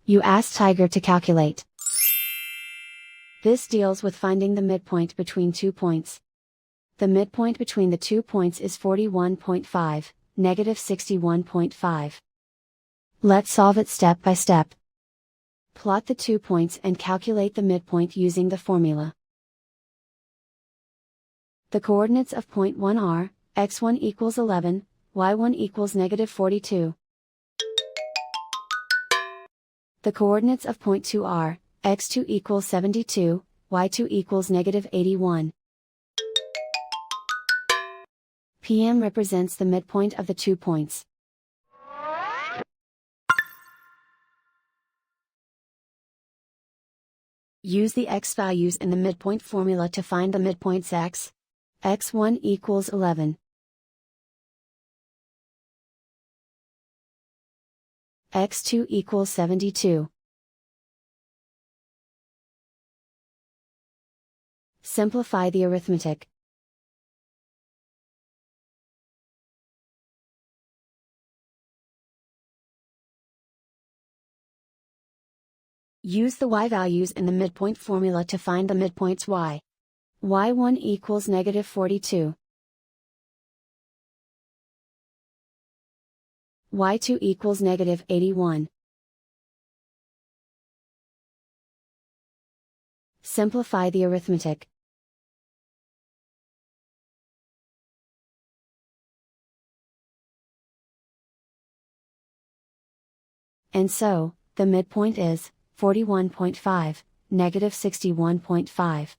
You ask Tiger to calculate. This deals with finding the midpoint between 2 points. The midpoint between the 2 points is 41.5, negative 61.5. Let's solve it step by step. Plot the 2 points and calculate the midpoint using the formula. The coordinates of point 1 are, x1 equals 11, y1 equals negative 42. The coordinates of point 2 are, x2 equals 72, y2 equals negative 81. PM represents the midpoint of the 2 points. Use the x values in the midpoint formula to find the midpoints x. x1 equals 11. x2 equals 72. Simplify the arithmetic. Use the y values in the midpoint formula to find the midpoints y. y1 equals negative 42. y2 equals negative 81. Simplify the arithmetic. And so, the midpoint is 41.5, negative 61.5.